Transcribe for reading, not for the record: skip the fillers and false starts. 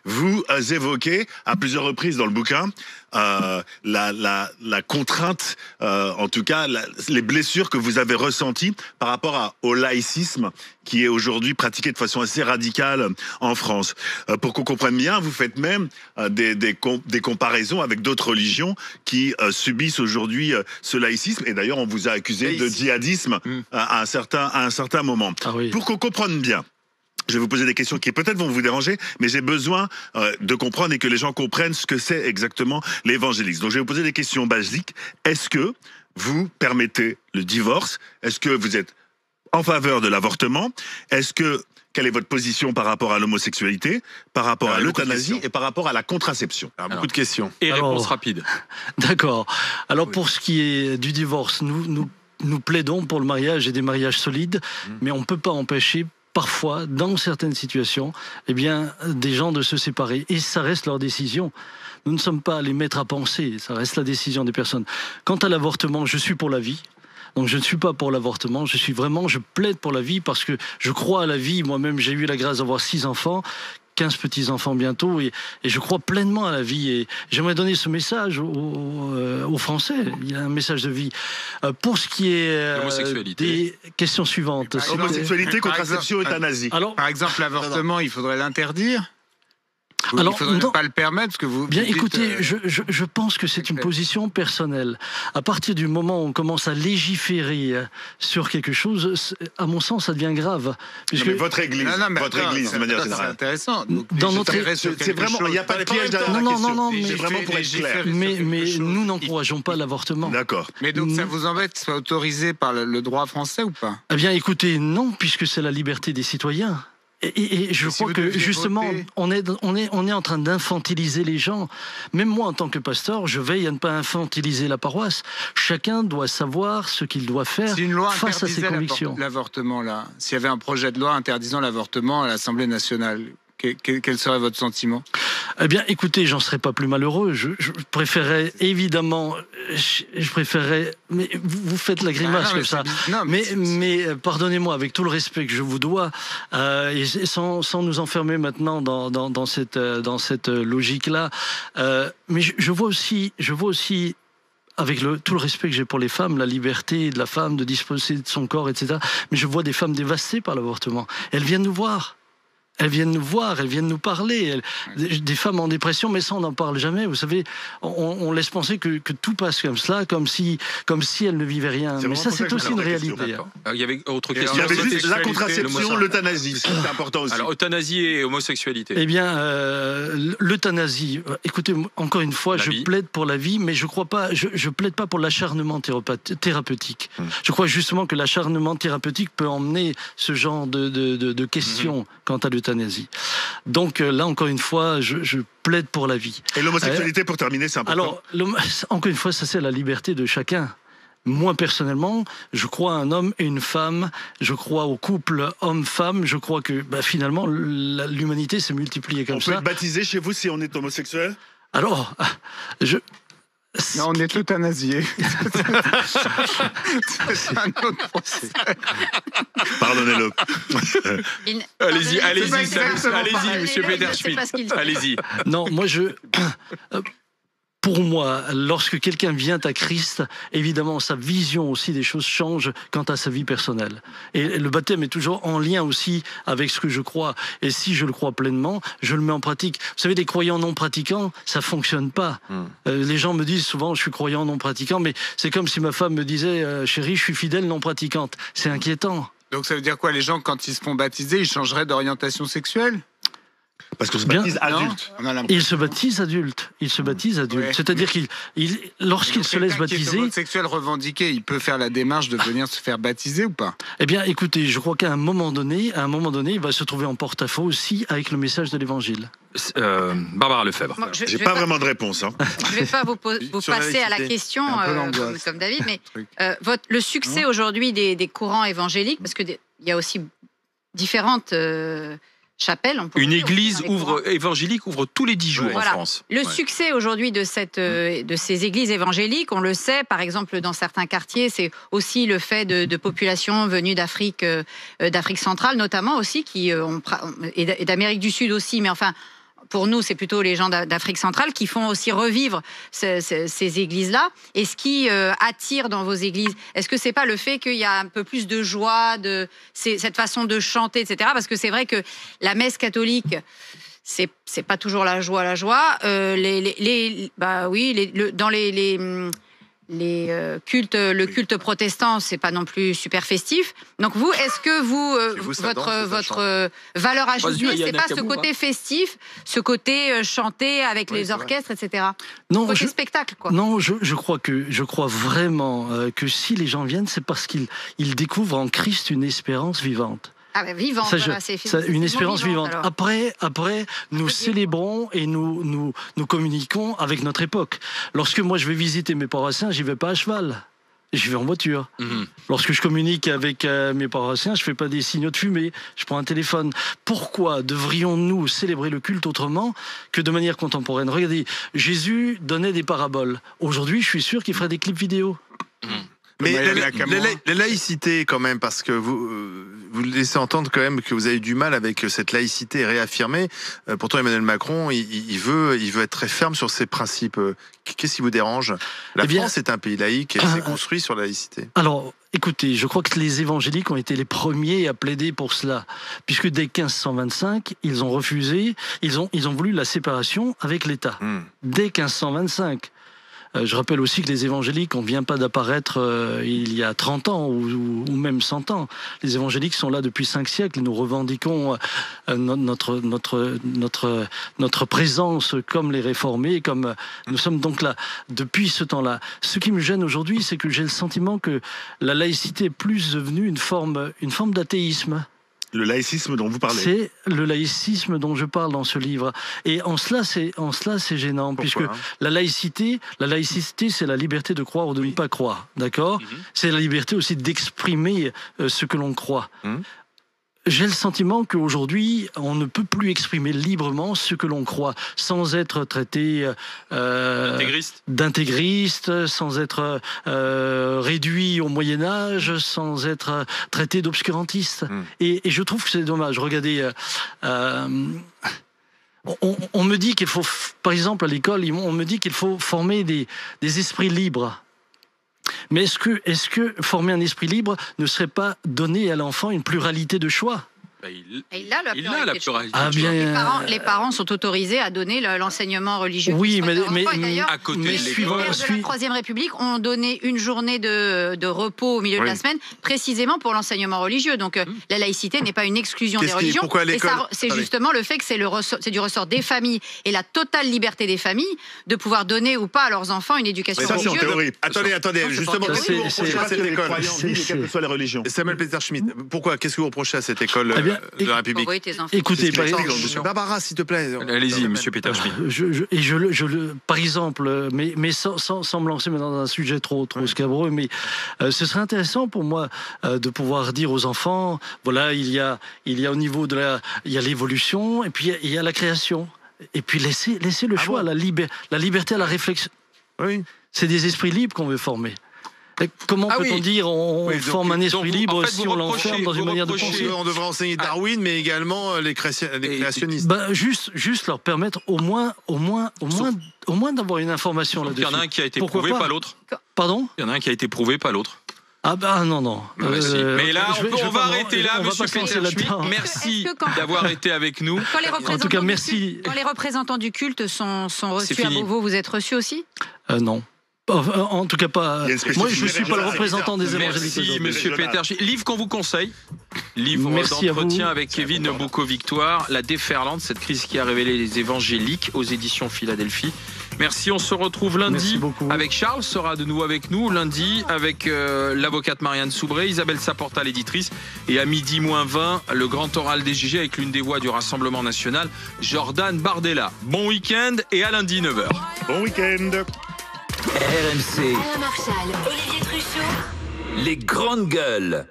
vous évoquez à plusieurs reprises dans le bouquin la contrainte, en tout cas les blessures que vous avez ressenties par rapport au laïcisme qui est aujourd'hui pratiqué de façon assez radicale en France. Pour qu'on comprenne bien, vous faites même des comparaisons avec d'autres religions qui subissent aujourd'hui ce laïcisme. Et d'ailleurs, on vous a accusé de djihadisme à un certain moment. Ah oui. Pour qu'on comprenne bien, je vais vous poser des questions qui peut-être vont vous déranger, mais j'ai besoin de comprendre et que les gens comprennent ce que c'est exactement l'évangélisme. Donc je vais vous poser des questions basiques. Est-ce que vous permettez le divorce? Est-ce que vous êtes en faveur de l'avortement? Quelle est votre position par rapport à l'homosexualité, par rapport à l'euthanasie et par rapport à la contraception? Alors, beaucoup de questions. Et réponses rapides. D'accord. Alors pour ce qui est du divorce, nous plaidons pour le mariage et des mariages solides, mais on ne peut pas empêcher parfois, dans certaines situations, eh bien, des gens de se séparer. Et ça reste leur décision. Nous ne sommes pas les maîtres à penser, ça reste la décision des personnes. Quant à l'avortement, je suis pour la vie. Donc je ne suis pas pour l'avortement, je plaide pour la vie parce que je crois à la vie. Moi-même, j'ai eu la grâce d'avoir 6 enfants. 15 petits-enfants bientôt, et je crois pleinement à la vie. Et j'aimerais donner ce message aux Français. Il y a un message de vie. Pour ce qui est des questions suivantes. Homosexualité, contraception, euthanasie. Alors, par exemple, l'avortement, il faudrait l'interdire? Alors, il faudrait pas le permettre parce que vous. Bien, écoutez, je pense que c'est une position personnelle. À partir du moment où on commence à légiférer sur quelque chose, à mon sens, ça devient grave. Puisque... Non, mais votre Église, de manière générale. C'est intéressant. Donc, dans notre c'est vraiment, il n'y a pas de piège derrière la question. Non, mais c'est vraiment pour être clair. Mais nous n'encourageons pas l'avortement. D'accord. Mais donc ça vous embête que ce soit autorisé par le droit français ou pas? Eh bien, écoutez, non, puisque c'est la liberté des citoyens. Et je crois que justement, on est en train d'infantiliser les gens. Même moi, en tant que pasteur, je veille à ne pas infantiliser la paroisse. Chacun doit savoir ce qu'il doit faire face à ses convictions. L'avortement, là, s'il y avait un projet de loi interdisant l'avortement à l'Assemblée nationale, quel serait votre sentiment? Eh bien, écoutez, j'en serais pas plus malheureux. Je préférerais, évidemment, mais vous faites la grimace comme ça. Mais pardonnez-moi, avec tout le respect que je vous dois, et sans nous enfermer maintenant dans cette logique-là, mais je vois aussi avec tout le respect que j'ai pour les femmes, la liberté de la femme de disposer de son corps, etc. Mais je vois des femmes dévastées par l'avortement. Elles viennent nous voir. Elles viennent nous voir, elles viennent nous parler. Des femmes en dépression, mais ça, on n'en parle jamais. Vous savez, on laisse penser que tout passe comme cela, comme si elles ne vivaient rien. Mais ça, c'est aussi une réalité. Il y avait autre question. Il y avait juste la contraception, l'euthanasie. C'est important aussi. Alors, euthanasie et homosexualité. Eh bien, l'euthanasie. Écoutez, encore une fois, je plaide pour la vie, mais je crois pas. Je plaide pas pour l'acharnement thérapeutique. Je crois justement que l'acharnement thérapeutique peut emmener ce genre de questions quant à l'euthanasie. Donc là, encore une fois, je plaide pour la vie. Et l'homosexualité, pour terminer, c'est important. Alors, encore une fois, ça c'est la liberté de chacun. Moi, personnellement, je crois à un homme et une femme, je crois au couple homme-femme, je crois que finalement, l'humanité s'est multipliée comme ça. On peut être baptisé chez vous si on est homosexuel? Alors, non, on est euthanasié. C'est un autre procès. Pardonnez-le. Allez-y, monsieur Peter-Schmitt. Allez-y. Non, moi pour moi, lorsque quelqu'un vient à Christ, évidemment, sa vision aussi des choses change quant à sa vie personnelle. Et le baptême est toujours en lien aussi avec ce que je crois. Et si je le crois pleinement, je le mets en pratique. Vous savez, des croyants non pratiquants, ça fonctionne pas. Les gens me disent souvent, je suis croyant non pratiquant, mais c'est comme si ma femme me disait, chérie, je suis fidèle non pratiquante. C'est inquiétant. Donc ça veut dire quoi? Les gens, quand ils se font baptiser, ils changeraient d'orientation sexuelle? Parce qu'on se baptise adulte. Il se baptise adulte. Ouais. C'est-à-dire lorsqu'il se laisse baptiser... Qui est homosexuel revendiqué, il peut faire la démarche de venir se faire baptiser ou pas? Eh bien, écoutez, je crois qu'à un moment donné, il va se trouver en porte-à-fau aussi avec le message de l'Évangile. Barbara Lefebvre. Bon, j'ai pas vraiment de réponse. Je ne vais pas vous passer à la question, comme David, mais le succès aujourd'hui des courants évangéliques, parce qu'il y a aussi différentes... chapelle. Une église évangélique ouvre tous les 10 jours en France. Le succès aujourd'hui de ces églises évangéliques, on le sait, par exemple dans certains quartiers, c'est aussi le fait de populations venues d'Afrique centrale notamment aussi, et d'Amérique du Sud aussi, mais enfin pour nous, c'est plutôt les gens d'Afrique centrale qui font aussi revivre ces églises-là. Et ce qui attire dans vos églises, est-ce que c'est pas le fait qu'il y a un peu plus de joie, cette façon de chanter, etc. Parce que c'est vrai que la messe catholique, c'est pas toujours la joie. Dans les cultes, le culte protestant, c'est pas non plus super festif. Donc vous, est-ce que votre valeur ajoutée, c'est pas ce côté festif, ce côté chanter avec les orchestres, etc. Non, côté spectacle, quoi. Non, je crois vraiment que si les gens viennent, c'est parce qu'ils découvrent en Christ une espérance vivante. Ah ben vivante, une espérance vivante. Après, nous célébrons et nous communiquons avec notre époque. Lorsque moi je vais visiter mes paroissiens, j'y vais pas à cheval. J'y vais en voiture. Lorsque je communique avec mes paroissiens, je fais pas des signaux de fumée, je prends un téléphone. Pourquoi devrions-nous célébrer le culte autrement que de manière contemporaine? Regardez, Jésus donnait des paraboles. Aujourd'hui, je suis sûr qu'il ferait des clips vidéo. Mais la laïcité quand même, parce que vous laissez entendre quand même que vous avez du mal avec cette laïcité réaffirmée. Pourtant Emmanuel Macron, il veut être très ferme sur ses principes. Qu'est-ce qui vous dérange? La France est un pays laïque et s'est construit sur la laïcité. Alors, écoutez, je crois que les évangéliques ont été les premiers à plaider pour cela, puisque dès 1525, ils ont refusé, ils ont voulu la séparation avec l'État. Dès 1525. Je rappelle aussi que les évangéliques, on ne vient pas d'apparaître il y a 30 ans ou même 100 ans. Les évangéliques sont là depuis 5 siècles. Nous revendiquons notre présence comme les réformés, comme nous sommes donc là depuis ce temps-là. Ce qui me gêne aujourd'hui, c'est que j'ai le sentiment que la laïcité est plus devenue une forme d'athéisme. Le laïcisme dont vous parlez. C'est le laïcisme dont je parle dans ce livre. Et en cela, c'est gênant. Pourquoi? Puisque la laïcité, c'est la liberté de croire ou de ne pas croire. D'accord? C'est la liberté aussi d'exprimer ce que l'on croit. J'ai le sentiment qu'aujourd'hui, on ne peut plus exprimer librement ce que l'on croit, sans être traité d'intégriste, sans être réduit au Moyen-Âge, sans être traité d'obscurantiste. Et je trouve que c'est dommage. Regardez, on me dit qu'il faut, par exemple à l'école, on me dit qu'il faut former des esprits libres. Mais est-ce que former un esprit libre ne serait pas donner à l'enfant une pluralité de choix? Il a la pluralité. Les parents sont autorisés à donner l'enseignement religieux. Oui, mais à côté, les pères de la Troisième République ont donné une journée de repos au milieu de la semaine, précisément pour l'enseignement religieux. Donc la laïcité n'est pas une exclusion des religions. C'est justement le fait que c'est du ressort des familles et la totale liberté des familles de pouvoir donner ou pas à leurs enfants une éducation religieuse. Attendez, justement, qu'est-ce que vous reprochez à cette école? Quelles que soient les religions. Samuel Peter-Schmidt, pourquoi? Qu'est-ce que vous reprochez à cette école de la République? Écoutez, Barbara, s'il te plaît. Allez-y, monsieur Peter-Schmidt. Par exemple, mais sans me lancer dans un sujet trop scabreux, mais ce serait intéressant pour moi de pouvoir dire aux enfants, voilà, il y a au niveau il y a l'évolution, et puis il y a la création. Et puis laisser le choix, la liberté à la réflexion. Oui. C'est des esprits libres qu'on veut former. Comment peut-on dire on forme un esprit libre si on l'enferme dans une manière de penser? On devrait enseigner Darwin, mais également les créationnistes. Juste leur permettre au moins d'avoir une information là-dessus. Il y en a un qui a été prouvé, pas l'autre. Pardon? Il y en a un qui a été prouvé, pas l'autre. Ah non. Mais là, on va arrêter là, monsieur Peter-Schmidt. Merci d'avoir été avec nous. En tout cas, merci. Quand les représentants du culte sont reçus à Beauvau, vous êtes reçus aussi? Non. En tout cas pas. Moi, je ne suis pas le représentant des évangéliques. Merci, monsieur Peter-Schmidt. Livre qu'on vous conseille. Livre d'entretien avec Kevin Boucaud-Victoire, La déferlante, cette crise qui a révélé les évangéliques, aux éditions Philadelphie. Merci, on se retrouve lundi avec Charles, sera de nouveau avec nous, lundi avec l'avocate Marianne Soubré, Isabelle Saporta, l'éditrice, et à midi moins 20, le grand oral des GG avec l'une des voix du Rassemblement National, Jordan Bardella. Bon week-end et à lundi 9h. Bon week-end. RMC. Alain Marchal, Olivier Truchot. Les grandes gueules.